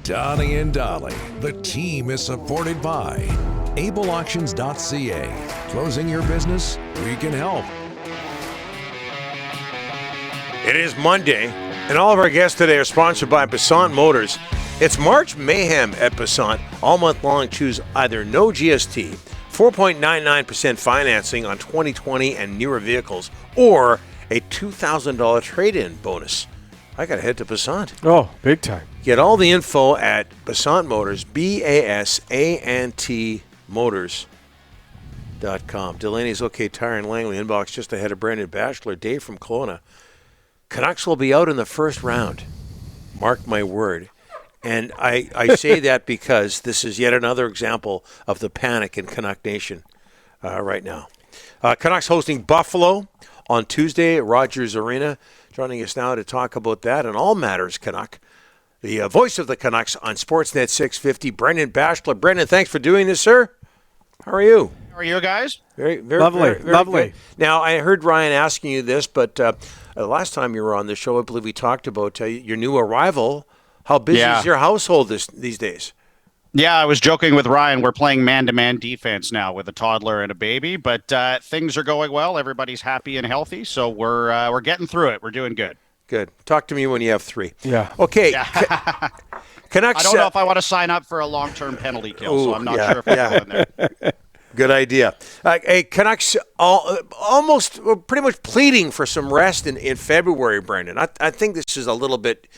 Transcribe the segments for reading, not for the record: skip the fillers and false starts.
Donnie and Dolly. The team is supported by ableauctions.ca. Closing your business? We can help. It is Monday, and all of our guests today are sponsored by Passant Motors. It's March mayhem at Passant. All month long, choose either no GST, 4.99% financing on 2020 and newer vehicles, or a $2,000 trade-in bonus. I got to head to Passant. Oh, big time. Get all the info at Passant Motors, BASANT Motors.com. Delaney's OK Tire and Langley inbox just ahead of Brendan Batchelor. Dave from Kelowna. Canucks will be out in the first round. Mark my word. And I say that because this is yet another example of the panic in Canuck Nation right now. Canucks hosting Buffalo on Tuesday at Rogers Arena. Joining us now to talk about that and all matters Canuck, the voice of the Canucks on Sportsnet 650, Brendan Batchelor. Brendan, thanks for doing this, sir. How are you? How are you guys? Very Lovely. good. Now, I heard Ryan asking you this, but last time you were on the show, I believe we talked about your new arrival. How busy is your household these days? Yeah, I was joking with Ryan. We're playing man-to-man defense now with a toddler and a baby, but things are going well. Everybody's happy and healthy, so we're getting through it. We're doing good. Good. Talk to me when you have 3. Yeah. Okay. Yeah. Canucks. I don't know if I want to sign up for a long-term penalty kill, so I'm not sure if I'm going there. Good idea. Canucks almost pretty much pleading for some rest in February, Brendan. I think this is a little bit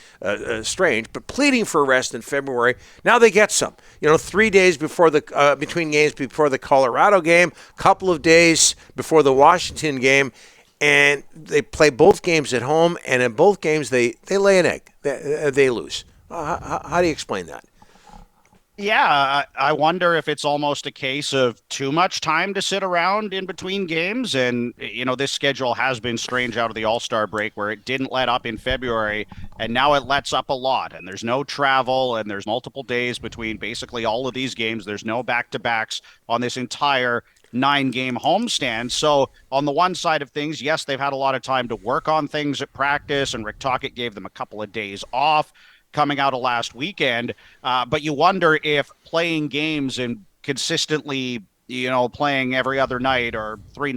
strange, but pleading for rest in February. Now they get some. 3 days before between games before the Colorado game, couple of days before the Washington game, and they play both games at home, and in both games they lay an egg. They lose. How do you explain that? Yeah, I wonder if it's almost a case of too much time to sit around in between games. And, this schedule has been strange out of the All-Star break where it didn't let up in February, and now it lets up a lot. And there's no travel, and there's multiple days between basically all of these games. There's no back-to-backs on this entire 9-game homestand. So on the one side of things, yes, they've had a lot of time to work on things at practice, and Rick Tocchet gave them a couple of days off coming out of last weekend. But you wonder if playing games and consistently, playing every other night or 3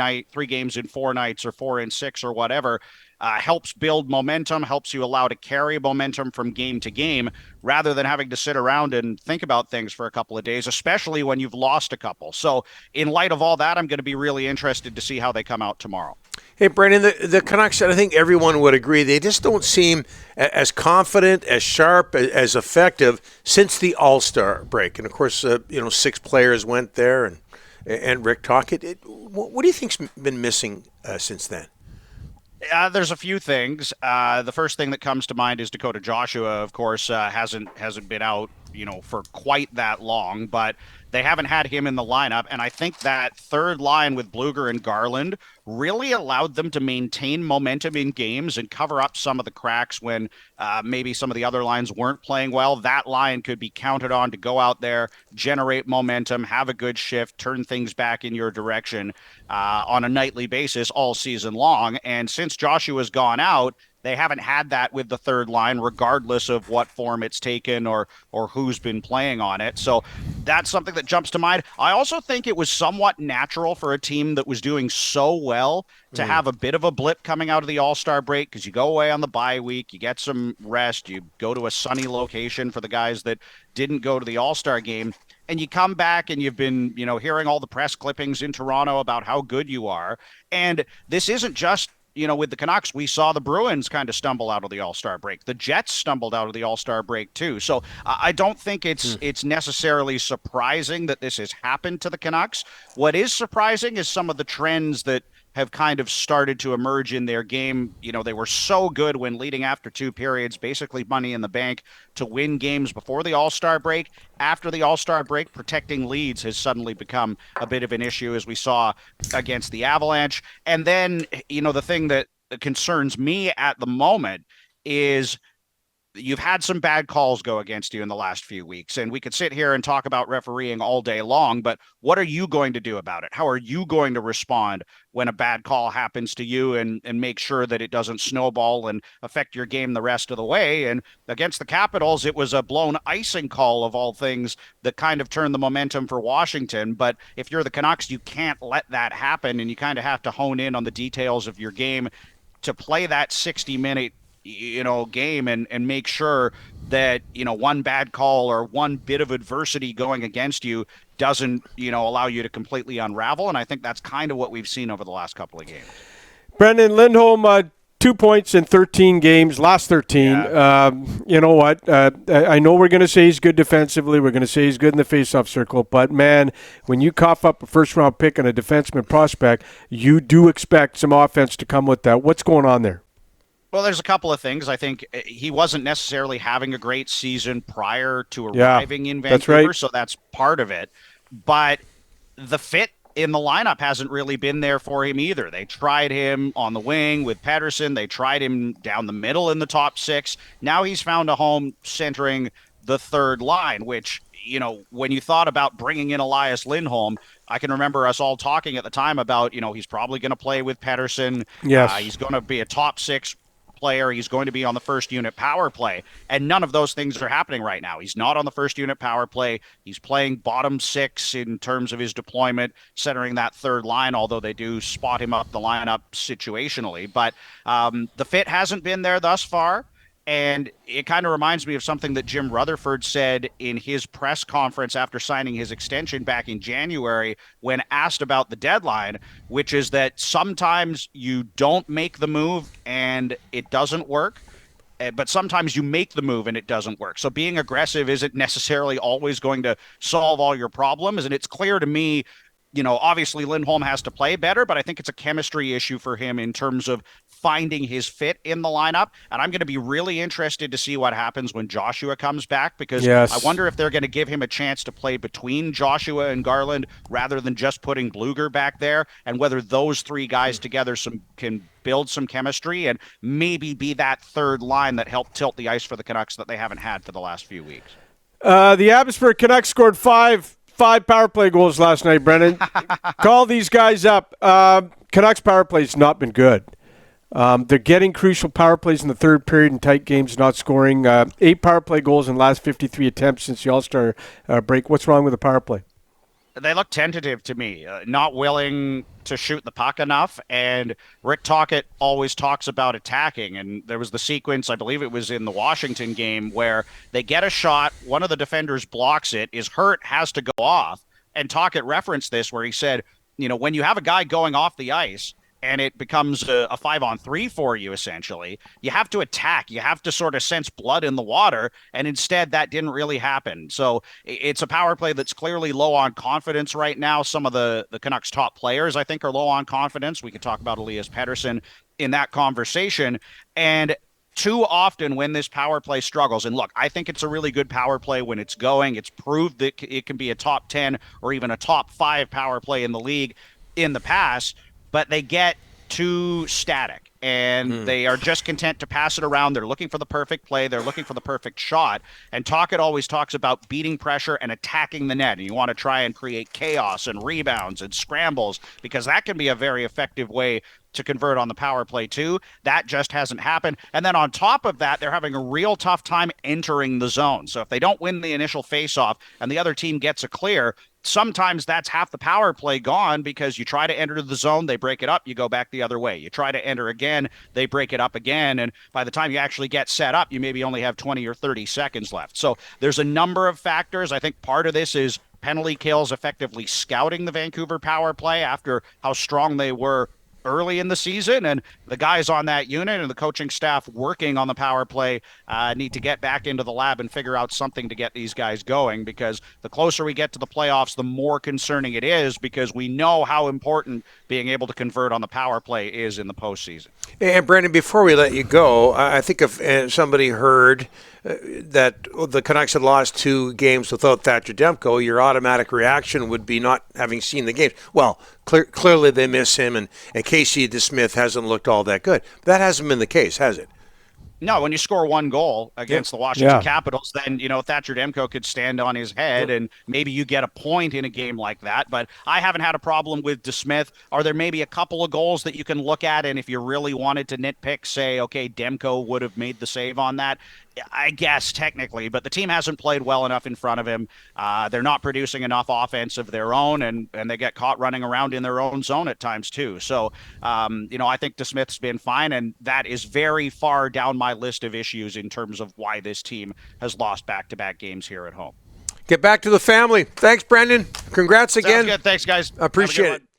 games in 4 nights or 4 in 6 or whatever, helps build momentum, helps you allow to carry momentum from game to game rather than having to sit around and think about things for a couple of days, especially when you've lost a couple. So in light of all that, I'm going to be really interested to see how they come out tomorrow. Hey, Brendan, the Canucks, I think everyone would agree, they just don't seem as confident, as sharp, as effective since the All-Star break. And, of course, 6 players went there and Rick Tocchet. What do you think's been missing since then? There's a few things. The first thing that comes to mind is Dakota Joshua, of course, hasn't been out, for quite that long, but they haven't had him in the lineup. And I think that third line with Blueger and Garland really allowed them to maintain momentum in games and cover up some of the cracks when maybe some of the other lines weren't playing well. That line could be counted on to go out there, generate momentum, have a good shift, turn things back in your direction on a nightly basis all season long. And since Joshua's gone out, they haven't had that with the third line, regardless of what form it's taken or who's been playing on it. So that's something that jumps to mind. I also think it was somewhat natural for a team that was doing so well to have a bit of a blip coming out of the All-Star break, because you go away on the bye week, you get some rest, you go to a sunny location for the guys that didn't go to the All-Star game, and you come back and you've been, hearing all the press clippings in Toronto about how good you are. And this isn't just with the Canucks, we saw the Bruins kind of stumble out of the All-Star break. The Jets stumbled out of the All-Star break too. So I don't think it's necessarily surprising that this has happened to the Canucks. What is surprising is some of the trends that have kind of started to emerge in their game. They were so good when leading after 2 periods, basically money in the bank to win games before the All-Star break. After the All-Star break, protecting leads has suddenly become a bit of an issue, as we saw against the Avalanche. And then, the thing that concerns me at the moment is you've had some bad calls go against you in the last few weeks, and we could sit here and talk about refereeing all day long, but what are you going to do about it? How are you going to respond when a bad call happens to you, and make sure that it doesn't snowball and affect your game the rest of the way? And against the Capitals, it was a blown icing call of all things that kind of turned the momentum for Washington. But if you're the Canucks, you can't let that happen, and you kind of have to hone in on the details of your game to play that 60-minute game, and make sure that one bad call or one bit of adversity going against you doesn't allow you to completely unravel. And I think that's kind of what we've seen over the last couple of games. Brendan, Lindholm, 2 points in 13 games, last 13. Yeah. You know what? I know we're going to say he's good defensively. We're going to say he's good in the faceoff circle. But, man, when you cough up a first-round pick and a defenseman prospect, you do expect some offense to come with that. What's going on there? Well, there's a couple of things. I think he wasn't necessarily having a great season prior to arriving in Vancouver, that's right. So that's part of it. But the fit in the lineup hasn't really been there for him either. They tried him on the wing with Pettersson. They tried him down the middle in the top six. Now he's found a home centering the third line, which, when you thought about bringing in Elias Lindholm, I can remember us all talking at the time about, he's probably going to play with Pettersson. Yes. He's going to be a top six player. He's going to be on the first unit power play, and none of those things are happening right now. He's not on the first unit power play. He's playing bottom six in terms of his deployment, centering that third line, although they do spot him up the lineup situationally. But the fit hasn't been there thus far. And it kind of reminds me of something that Jim Rutherford said in his press conference after signing his extension back in January when asked about the deadline, which is that sometimes you don't make the move and it doesn't work, but sometimes you make the move and it doesn't work. So being aggressive isn't necessarily always going to solve all your problems. And it's clear to me, obviously Lindholm has to play better, but I think it's a chemistry issue for him in terms of finding his fit in the lineup. And I'm going to be really interested to see what happens when Joshua comes back, because I wonder if they're going to give him a chance to play between Joshua and Garland rather than just putting Bluger back there, and whether those three guys together can build some chemistry and maybe be that third line that helped tilt the ice for the Canucks that they haven't had for the last few weeks. The Abbotsford Canucks scored five power play goals last night, Brendan. Call these guys up. Canucks power play's not been good. They're getting crucial power plays in the third period in tight games, not scoring. 8 power play goals in the last 53 attempts since the All-Star break. What's wrong with the power play? They look tentative to me, not willing to shoot the puck enough. And Rick Tocchet always talks about attacking. And there was the sequence, I believe it was in the Washington game, where they get a shot, one of the defenders blocks it, is hurt, has to go off. And Tocchet referenced this where he said, when you have a guy going off the ice and it becomes a 5-on-3 for you, essentially, you have to attack. You have to sort of sense blood in the water, and instead that didn't really happen. So it's a power play that's clearly low on confidence right now. Some of the Canucks' top players, I think, are low on confidence. We could talk about Elias Pettersson in that conversation. And too often when this power play struggles, and look, I think it's a really good power play when it's going. It's proved that it can be a top 10 or even a top 5 power play in the league in the past, but they get too static and they are just content to pass it around. They're looking for the perfect play. They're looking for the perfect shot. And Tocchet always talks about beating pressure and attacking the net. And you want to try and create chaos and rebounds and scrambles, because that can be a very effective way to convert on the power play too. That just hasn't happened. And then on top of that, they're having a real tough time entering the zone. So if they don't win the initial faceoff and the other team gets a clear, sometimes that's half the power play gone, because you try to enter the zone, they break it up, you go back the other way. You try to enter again, they break it up again, and by the time you actually get set up, you maybe only have 20 or 30 seconds left. So there's a number of factors. I think part of this is penalty kills effectively scouting the Vancouver power play after how strong they were early in the season, and the guys on that unit and the coaching staff working on the power play need to get back into the lab and figure out something to get these guys going, because the closer we get to the playoffs, the more concerning it is, because we know how important being able to convert on the power play is in the postseason. And Brendan, before we let you go, I think if somebody heard that the Canucks had lost 2 games without Thatcher Demko, your automatic reaction would be not having seen the games. Well, clearly they miss him, and Casey DeSmith hasn't looked all that good. That hasn't been the case, has it? No, when you score one goal against the Washington Yeah. Capitals, then, Thatcher Demko could stand on his head and maybe you get a point in a game like that. But I haven't had a problem with DeSmith. Are there maybe a couple of goals that you can look at, and if you really wanted to nitpick, say, okay, Demko would have made the save on that? I guess technically, but the team hasn't played well enough in front of him. They're not producing enough offense of their own, and they get caught running around in their own zone at times too. So, I think DeSmith's been fine, and that is very far down my list of issues in terms of why this team has lost back-to-back games here at home. Get back to the family. Thanks, Brendan. Congrats again. Sounds good. Thanks, guys. Appreciate Have a good it. one.